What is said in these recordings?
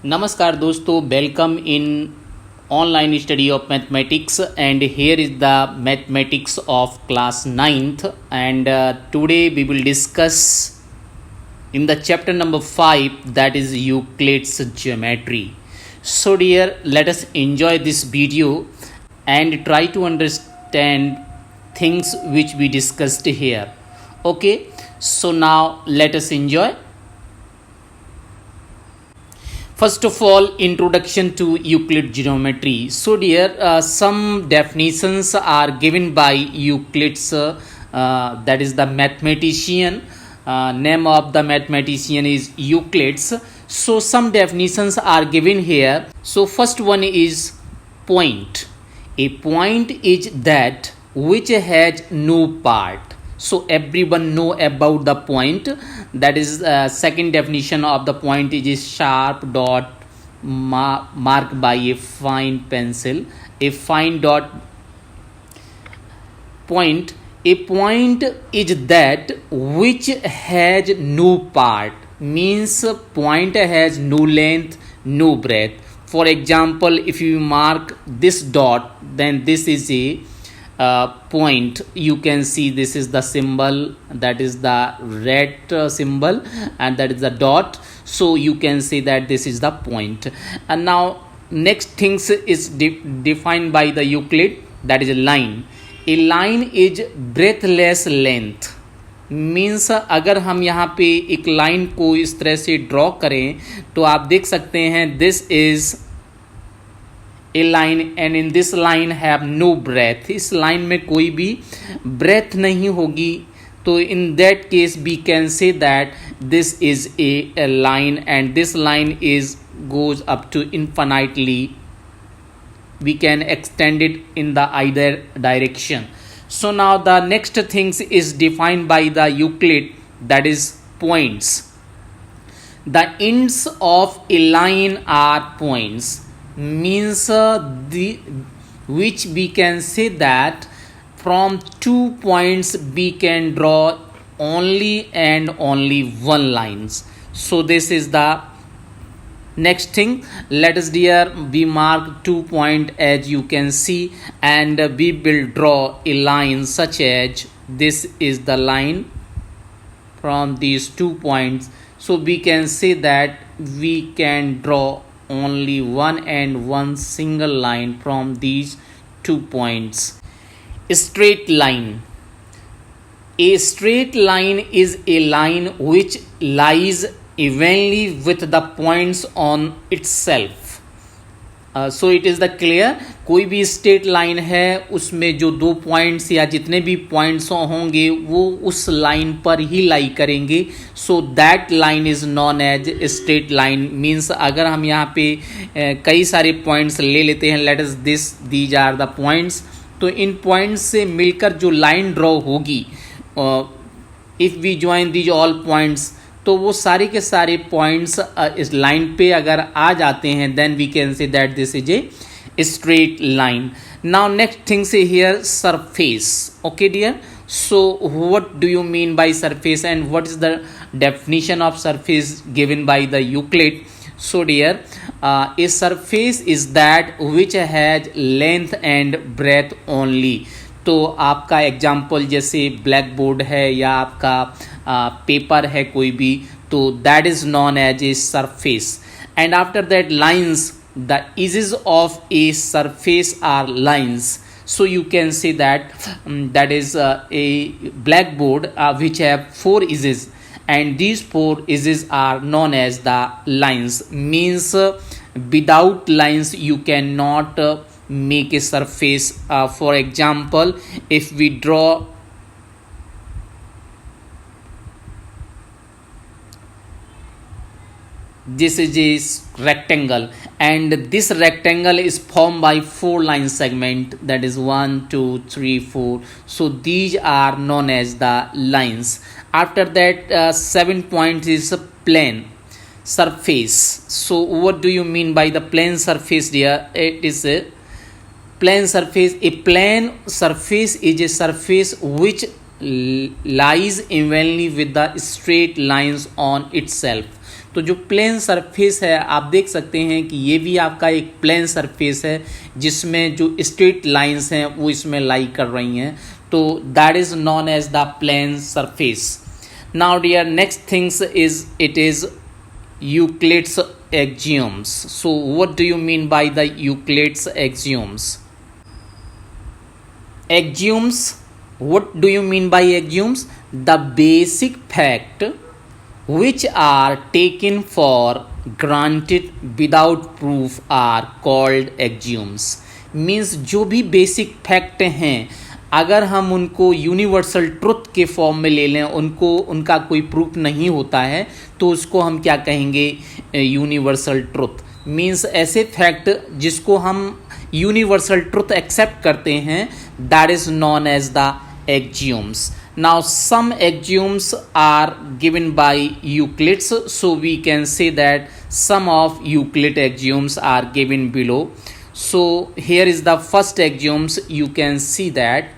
नमस्कार दोस्तों, welcome in online study of mathematics and here is the mathematics of class 9th and today we will discuss in the chapter number 5, that is Euclid's geometry. So dear, let us enjoy this video and try to understand things which we discussed here. Okay, so now let us enjoy. First of all, introduction to Euclid geometry. So dear, some definitions are given by Euclid's, that is the mathematician. Name of the mathematician is Euclid's. So some definitions are given here. So first one is point. A point is that which has no part. So everyone know about the point. That is second definition of the point is sharp dot marked by a fine pencil. A fine dot point. A point is that which has no part, means point has no length, no breadth. For example, if you mark this dot, then this is a point. You can see this is the symbol, that is the red symbol, and that is the dot. So you can say that this is the point. And now next things is defined by the Euclid, that is a line. A line is breathless length, means अगर हम यहाँ पे एक line को इस तरह से draw करें तो आप देख सकते हैं this is a line and in this line have no breath. इस लाइन में कोई भी ब्रेथ नहीं होगी. तो in that case we can say that this is a line and this line is goes up to infinitely. We can extend it in the either direction. So now the next things is defined by the Euclid, that is points. The ends of a line are points, means which we can say that from 2 points we can draw only and only one lines. So this is the next thing. Let us dear we mark 2 point as you can see, and we will draw a line such as this is the line from these 2 points. So we can say that we can draw only one and one single line from these 2 points. A straight line. A straight line is a line which lies evenly with the points on itself. So it is the clear. कोई भी straight line है उसमें जो 2 points या जितने भी points होंगे वो उस लाइन पर ही लाई करेंगे. So that line is known as straight line. Means अगर हम यहाँ पे कई सारे पॉइंट्स ले लेते हैं, let us these are the points, तो इन पॉइंट्स से मिलकर जो लाइन ड्रॉ होगी, if we join these all points, तो वो सारे के सारे पॉइंट्स इस लाइन पे अगर आ जाते हैं then we can say that this is a straight line. Now next thing say here surface. Okay dear, so what do you mean by surface and what is the definition of surface given by the Euclid. So dear, a surface is that which has length and breadth only. तो आपका example जैसे black board है या आपका paper है कोई भी, तो that is known as a surface. And after that lines, the edges of a surface are lines. So you can say that that is a blackboard which have 4 edges, and these 4 edges are known as the lines. Means without lines you cannot make a surface. For example, if we draw this is a rectangle, and this rectangle is formed by 4 line segment, that is 1 2 3 4. So these are known as the lines. After that 7 points is a plane surface. So what do you mean by the plane surface dear? It is a plane surface. A plane surface is a surface which lies evenly with the straight lines on itself. तो जो plane surface है आप देख सकते हैं कि ये भी आपका एक प्लेन सरफेस है जिसमें जो स्ट्रेट लाइंस हैं वो इसमें लाई कर रही हैं, तो that is known as the plane surface. Now dear next things is it is Euclid's axioms. So what do you mean by the Euclid's axioms? Axioms, what do you mean by axioms? The basic fact which are taken for granted without proof are called axioms. Means जो भी basic fact हैं अगर हम उनको universal truth के form में ले लें, उनका कोई प्रूफ नहीं होता है, तो उसको हम क्या कहेंगे? Universal truth. मीन्स ऐसे फैक्ट जिसको हम यूनिवर्सल ट्रुथ एक्सेप्ट करते हैं, that is known as the axioms. Now some axioms are given by Euclid's, so we can say that some of Euclid axioms are given below. So here is the first axioms. You can see that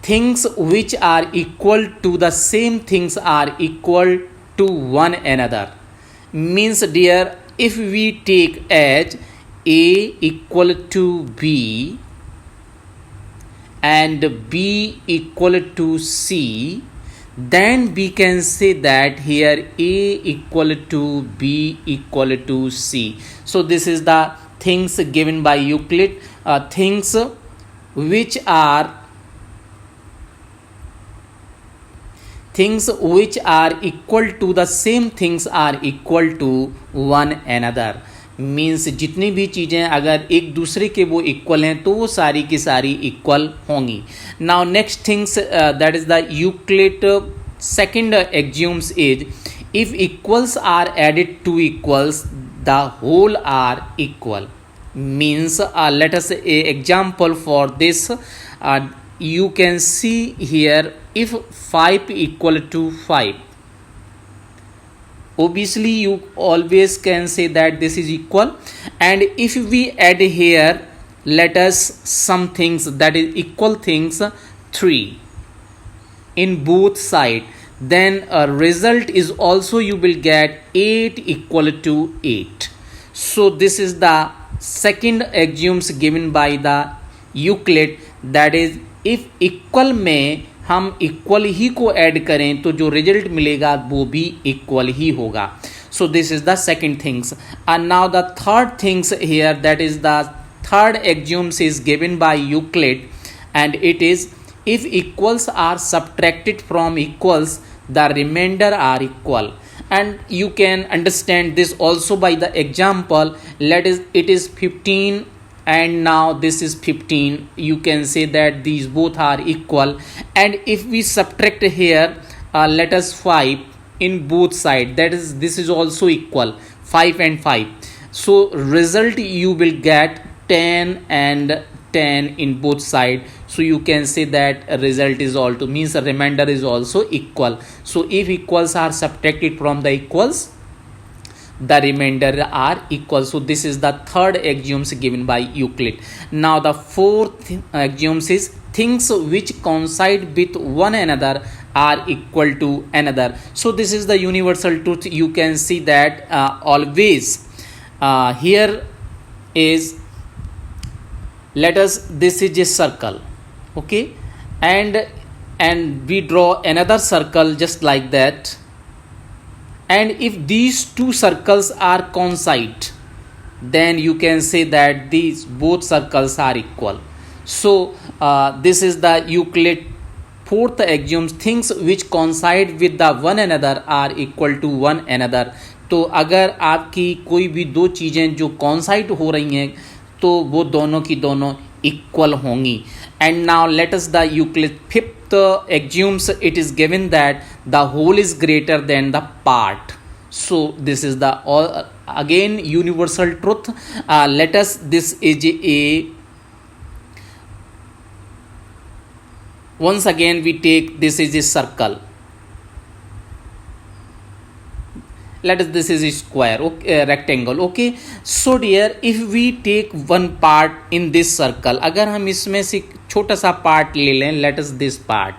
things which are equal to the same things are equal to one another. Means dear, if we take as A equal to B and B equal to C, then we can say that here A equal to B equal to C. So this is the things given by Euclid. Things which are equal to the same things are equal to one another. Means जितनी भी चीज़ें अगर एक दूसरे के वो equal हैं तो वो सारी की सारी इक्वल होंगी. Now next things that is the Euclid second axioms is if equals are added to equals the whole are equal. Means let us a example for this. You can see here if 5 equal to 5, obviously you always can say that this is equal, and if we add here let us some things that is equal things 3 in both side, then a result is also you will get 8 equal to 8. So this is the second axioms given by the Euclid, that is if equal में हम equal ही को add करें तो जो result मिलेगा वो भी equal ही होगा. So this is the second things. And now the third things here, that is the third axioms is given by Euclid, and it is if equals are subtracted from equals the remainder are equal. And you can understand this also by the example. It is 15 and now this is 15. You can say that these both are equal, and if we subtract here let us 5 in both side, that is this is also equal, 5 and 5. So result you will get 10 and 10 in both side. So you can say that a result is also means a remainder is also equal. So if equals are subtracted from the equals, the remainder are equal. So this is the third axioms given by Euclid. Now the fourth axioms is things which coincide with one another are equal to another. So this is the universal truth. You can see that always here is, let us, this is a circle, okay, and we draw another circle just like that, and if these two circles are coincide, then you can say that these both circles are equal. So this is the Euclid fourth axiom, things which coincide with the one another are equal to one another. तो अगर आपकी कोई भी दो चीज़ें जो coincide हो रही हैं तो वो दोनों की दोनों इक्वल होंगी. And now let us the Euclid fifth axioms. It is given that the whole is greater than the part. So this is the again universal truth. Let us, this is a, once again we take, this is a circle, let us, this is a square, okay, rectangle, okay. So dear, if we take one part in this circle, अगर हम इसमें से छोटा सा part ले लें, let us this part,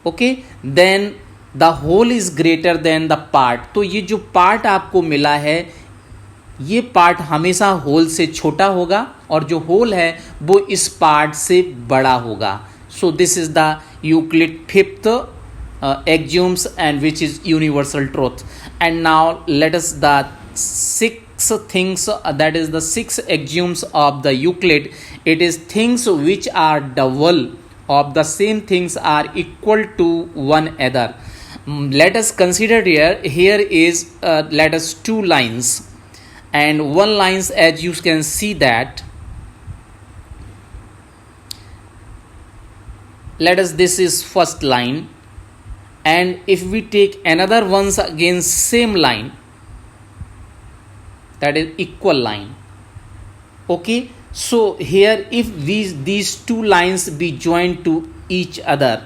okay, then the whole is greater than the part. तो ये जो पार्ट आपको मिला है, ये पार्ट हमेशा होल से छोटा होगा और जो होल है वो इस पार्ट से बड़ा होगा। So this is the Euclid fifth axioms and which is universal truth. And now let us the six things, that is the six axioms of the Euclid. It is things which are double of the same things are equal to one other. Let us consider here is let us two lines and one lines, as you can see that, let us, this is first line, and if we take another ones again same line, that is equal line. Okay, so here if these two lines be joined to each other,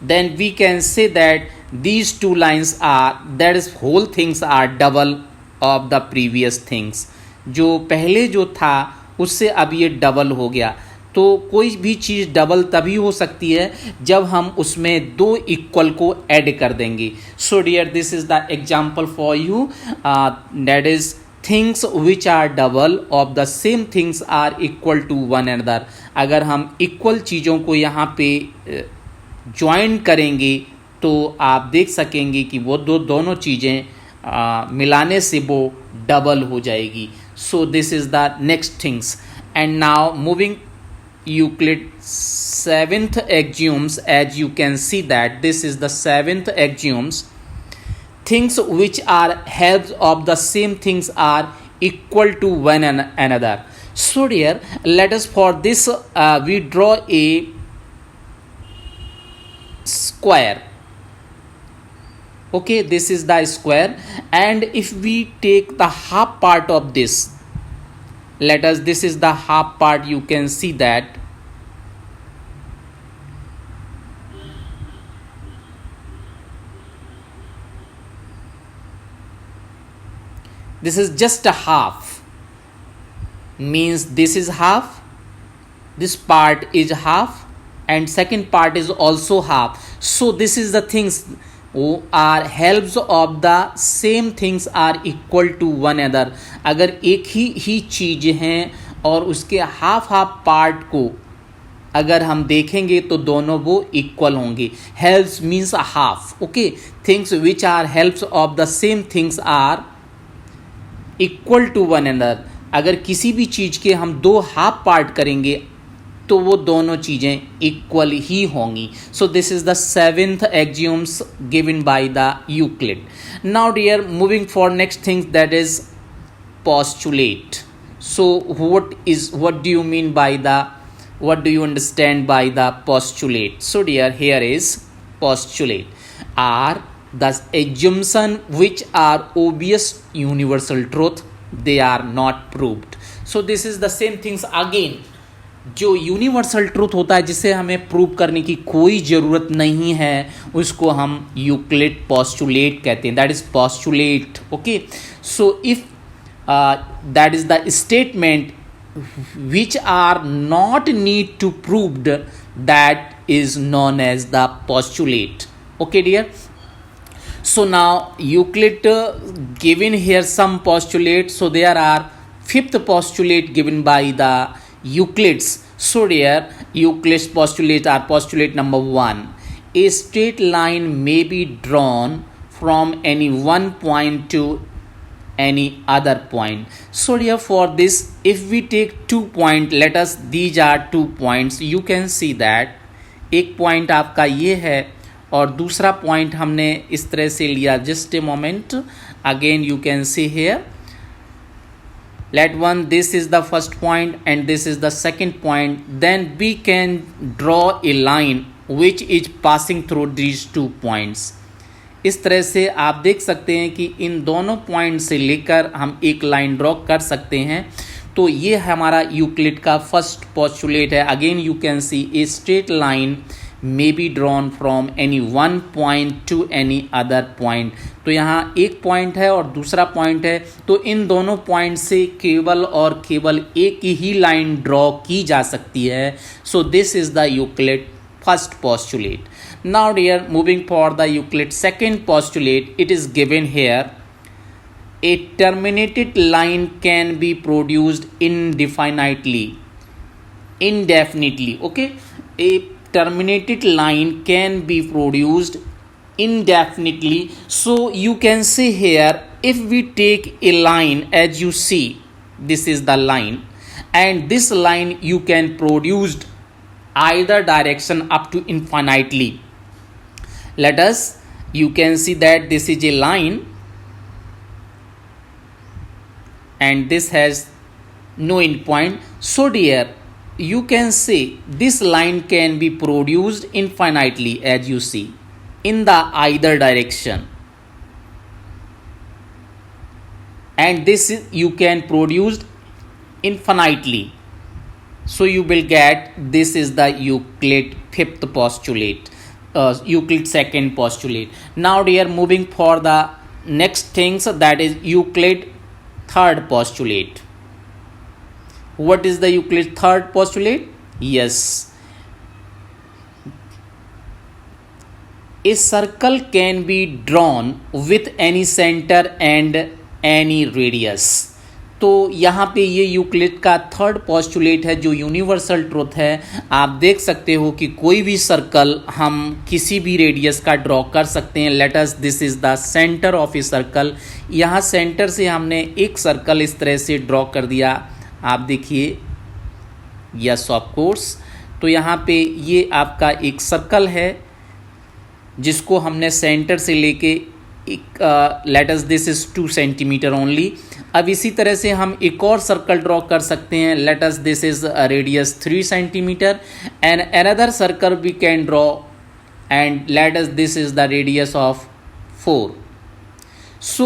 then we can say that these two lines are, that is whole things are double of the previous things. जो पहले जो था उससे अब ये double हो गया। तो कोई भी चीज़ डबल तभी हो सकती है जब हम उसमें दो इक्वल को ऐड कर देंगे। So dear, this is the example for you, that is things which are double of the same things are equal to one another. अगर हम इक्वल चीज़ों को यहाँ पे ज्वाइन करेंगे तो आप देख सकेंगे कि वो दोनों चीज़ें मिलाने से वो डबल हो जाएगी। सो this is the next things. And now moving Euclid seventh axioms, as you can see that this is the seventh axioms. Things which are halves of the same things are equal to one another. So dear, let us for this we draw a square. Okay, this is the square, and if we take the half part of this, let us, this is the half part, you can see that this is just a half, means this is half, this part is half, and second part is also half. So this is the things who are halves of the same things are equal to one another. अगर एक ही चीज़ हैं और उसके half part को अगर हम देखेंगे तो दोनों वो इक्वल होंगे। Halves means half. Okay, things which are halves of the same things are equal to one another. अगर किसी भी चीज़ के हम दो हाफ पार्ट करेंगे तो वो दोनों चीज़ें इक्वल ही होंगी। So this is the seventh axioms given by the Euclid. Now dear, moving for next thing, that is postulate. So what do you mean by the, what do you understand by the postulate? So dear, here is postulate are the assumption which are obvious universal truth, they are not proved. So this is the same things again, जो universal truth होता है जिसे हमें prove करने की कोई ज़रूरत नहीं है, उसको हम यूक्लिड पोस्टुलेट कहते हैं। That is postulate. Okay, so if that is the statement which are not need to proved, that is known as the postulate. Okay dear, so now Euclid given here some postulates. So there are fifth postulate given by the Euclids. So there Euclid's postulates are postulate number 1, a straight line may be drawn from any one point to any other point. So here for this, if we take 2 points, let us, these are 2 points, you can see that एक point आपका ये है और दूसरा point हमने इस तरह से लिया। Just a moment, again you can see here, let one, this is the first point and this is the second point, then we can draw a line which is passing through these 2 points. इस तरह से आप देख सकते हैं कि इन दोनों point से लेकर हम एक लाइन ड्रॉ कर सकते हैं। तो ये हमारा यूक्लिड का फर्स्ट पोस्टुलेट है। Again you can C A straight line may be drawn from any one point to any other point. तो यहाँ एक पॉइंट है और दूसरा पॉइंट है, तो इन दोनों पॉइंट से केवल और केवल एक ही लाइन ड्रॉ की जा सकती है। So this is the Euclid first postulate. Now dear, moving for the Euclid second postulate, it is given here. A terminated line can be produced indefinitely, indefinitely. Okay, a terminated line can be produced indefinitely. So you can see here, if we take a line, as you see, this is the line, and this line you can produce either direction up to infinitely. Let us, you can see that this is a line and this has no end point. So dear, you can say this line can be produced infinitely, as you see, in the either direction, and this is, you can produce infinitely. So you will get, this is the Euclid fifth postulate, Euclid second postulate. Now dear, moving for the next things, that is Euclid third postulate. What is the Euclid third postulate? Yes, a circle can be drawn with any center and any radius. तो यहाँ पे ये Euclid का third postulate है जो universal truth है. आप देख सकते हो कि कोई भी सर्कल हम किसी भी रेडियस का ड्रॉ कर सकते हैं. Let us, this is the centre of a circle. यहाँ सेंटर से हमने एक सर्कल इस तरह से ड्रॉ कर दिया. आप देखिए, यस ऑफ कोर्स. तो यहाँ पे ये आपका एक सर्कल है जिसको हमने सेंटर से लेके एक, late us, this is 2 centimetre only. अब इसी तरह से हम एक और सर्कल ड्रॉ कर सकते हैं. Let us, this is radius 3 centimetre and another circle we can draw and let us, this is the radius of 4. So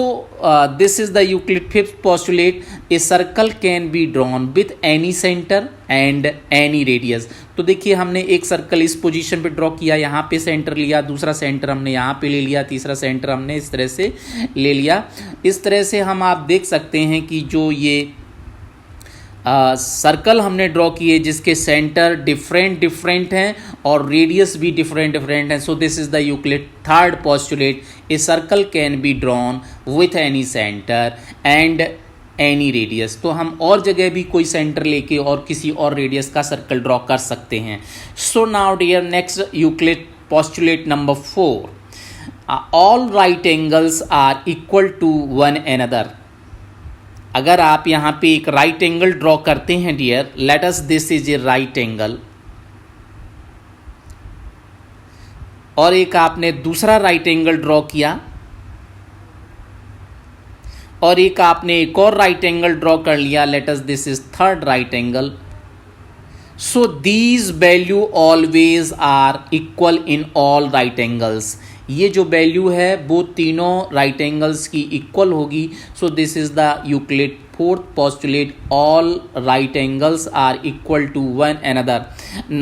this is the Euclid fifth postulate. A circle can be drawn with any center and any radius. तो देखिए, हमने एक circle इस position पे draw किया, यहाँ पे centre लिया, दूसरा सेंटर हमने यहाँ पे ले लिया, तीसरा सेंटर हमने इस तरह से ले लिया. इस तरह से हम, आप देख सकते हैं कि जो ये सर्कल हमने ड्रॉ किए जिसके सेंटर डिफरेंट हैं और रेडियस भी डिफरेंट हैं. So this is the Euclid third postulate. A circle can be drawn with any centre and any radius. तो हम और जगह भी कोई सेंटर लेके और किसी और रेडियस का सर्कल ड्रॉ कर सकते हैं. So now dear, next Euclid postulate number 4. All right angles are equal to one another. अगर आप यहाँ पे एक राइट एंगल ड्रॉ करते हैं dear, let us, this is a right angle, और एक आपने दूसरा राइट एंगल ड्रॉ किया, और एक आपने एक और राइट एंगल ड्रॉ कर लिया. Let us, this is third right angle. So these value always are equal in all right angles. ये जो वैल्यू है वो तीनों राइट एंगल्स की इक्वल होगी. सो this is the Euclid fourth postulate. All right angles are equal to one another.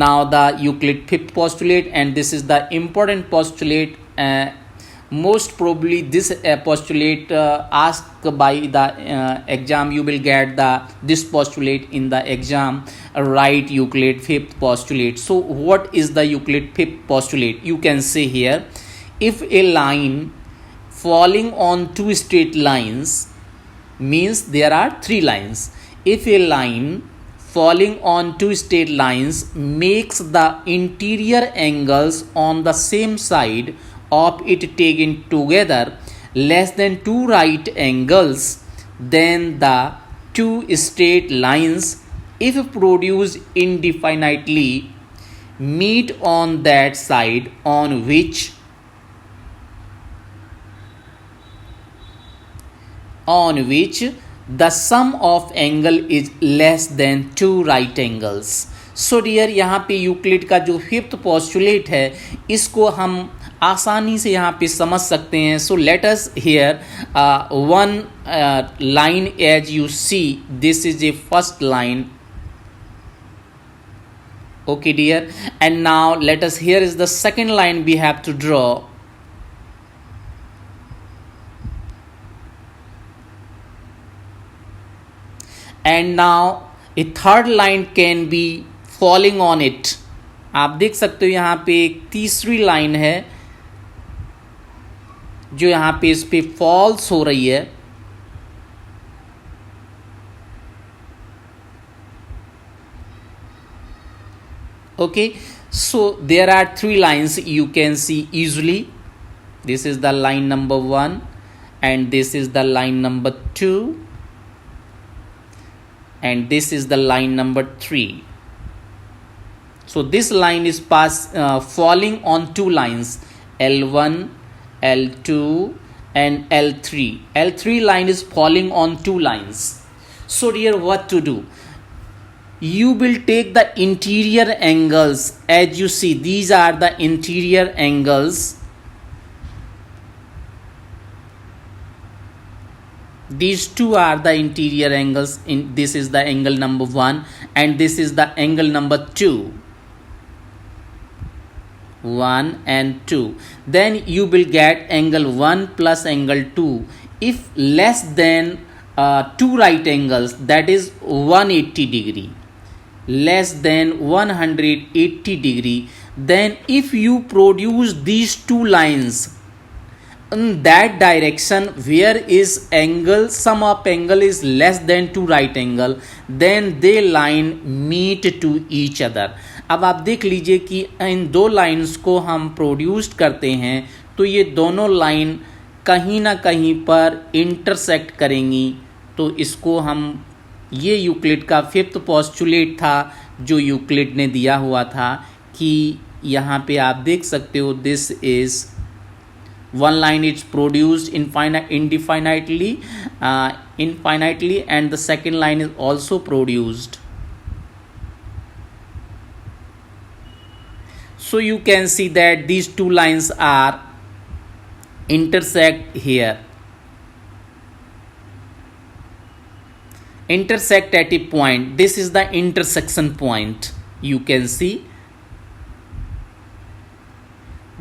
Now the Euclid fifth postulate, and this is the important postulate. Most probably this postulate asked by the exam. You will get this postulate in the exam. Right, Euclid fifth postulate. So what is the Euclid fifth postulate? You can say here, if a line falling on two straight lines, means there are three lines. If a line falling on two straight lines makes the interior angles on the same side of it taken together less than two right angles, then the two straight lines, if produced indefinitely, meet on that side on which the sum of angle is less than two right angles. So dear, यहाँ पे Euclid का जो fifth postulate है इसको हम आसानी से यहाँ पे समझ सकते हैं. So let us here one line, as you see, this is a first line. Okay dear, and now let us, here is the second line we have to draw. And now a third line can be falling on it. आप देख सकते हो यहाँ पे एक तीसरी line है जो यहाँ पे इस पे फॉल्स हो रही है। Okay, so there are three lines you can see easily. This is the line number 1 and this is the line number 2 and this is the line number 3. So this line is falling on two lines, L1, L2 and L3. L3 line is falling on two lines. So dear, what to do? You will take the interior angles. As you see, these are the interior angles. These two are the interior angles. This is the angle number 1 and this is the angle number 2. 1 and 2. Then you will get angle 1 plus angle 2. If less than two right angles, that is 180 degree, less than 180 degree, then if you produce these two lines in that direction where is angle, sum of angle is less than two right angle, then they line meet to each other. अब आप देख लीजिए कि इन दो lines को हम produce करते हैं तो ये दोनों लाइन कहीं ना कहीं पर इंटरसेक्ट करेंगी। तो इसको हम, ये यूक्लिड का फिफ्थ पोस्टुलेट था जो यूक्लिड ने दिया हुआ था कि यहाँ पे आप देख सकते हो, this is one line is produced indefinitely and the second line is also produced. So you can see that these two lines are intersect here, intersect at a point. This is the intersection point. You can see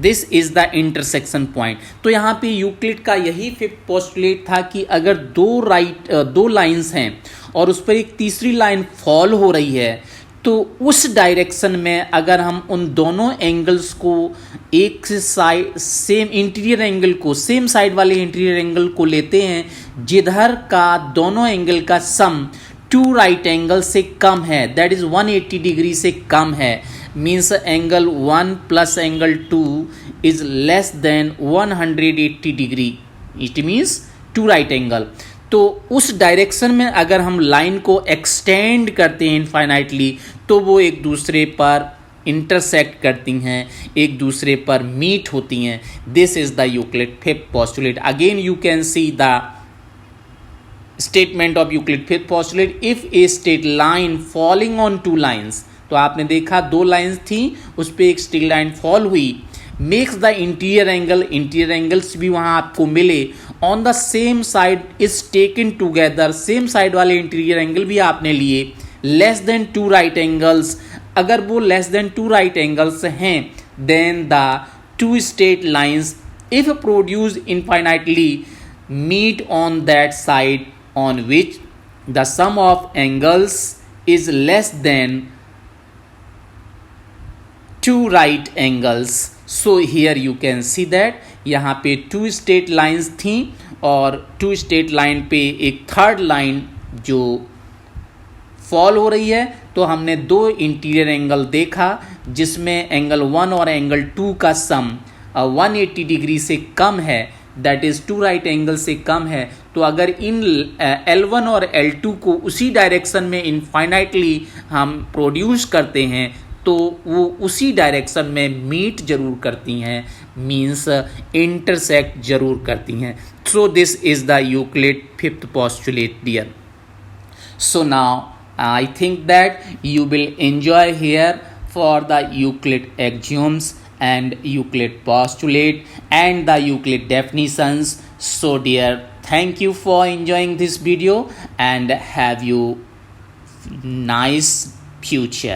this is the intersection point. तो यहाँ पे Euclid का यही fifth postulate था कि अगर दो lines हैं और उस पर एक तीसरी लाइन फॉल हो रही है तो उस डायरेक्शन में अगर हम उन दोनों एंगल्स को एक साइड, सेम इंटीरियर एंगल को, सेम साइड वाले इंटीरियर एंगल को लेते हैं जिधर का दोनों एंगल का सम टू राइट एंगल से कम है, दैट इज 180 डिग्री से कम है, means angle 1 plus angle 2 is less than 180 degree, it means two right angle. तो उस डायरेक्शन में अगर हम लाइन को एक्सटेंड करते हैं इनफाइनाइटली तो वो एक दूसरे पर इंटरसेक्ट करती हैं, एक दूसरे पर मीट होती हैं. This is the Euclid fifth postulate. Again you can see the statement of Euclid fifth postulate. If A straight line falling on two lines, तो आपने देखा दो लाइन्स थी, उस पर एक स्ट्रेट लाइन फॉल हुई, makes the interior angle, interior angles भी वहां आपको मिले, on the same side is taken together, same side वाले इंटीरियर एंगल भी आपने लिए, less than two right angles, अगर वो less than two right angles हैं, then the two straight lines if produced infinitely meet on that side on which the sum of angles is less than two right angles. So here you can see that यहाँ पे two straight lines थी और two straight line पे एक third line जो fall हो रही है. तो हमने दो इंटीरियर एंगल देखा जिसमें एंगल 1 और एंगल 2 का सम 180 डिग्री से कम है, that is two right angle से कम है. तो अगर इन L1 और L2 को उसी डायरेक्शन में इनफाइनाइटली हम प्रोड्यूस करते हैं तो वो उसी डायरेक्शन में मीट जरूर करती हैं, मीन्स इंटरसेक्ट जरूर करती हैं. So this is the Euclid fifth postulate dear. So now I think that you will enjoy here for the Euclid axioms and Euclid postulate and the Euclid definitions. So dear, thank you for enjoying this video and have you nice future.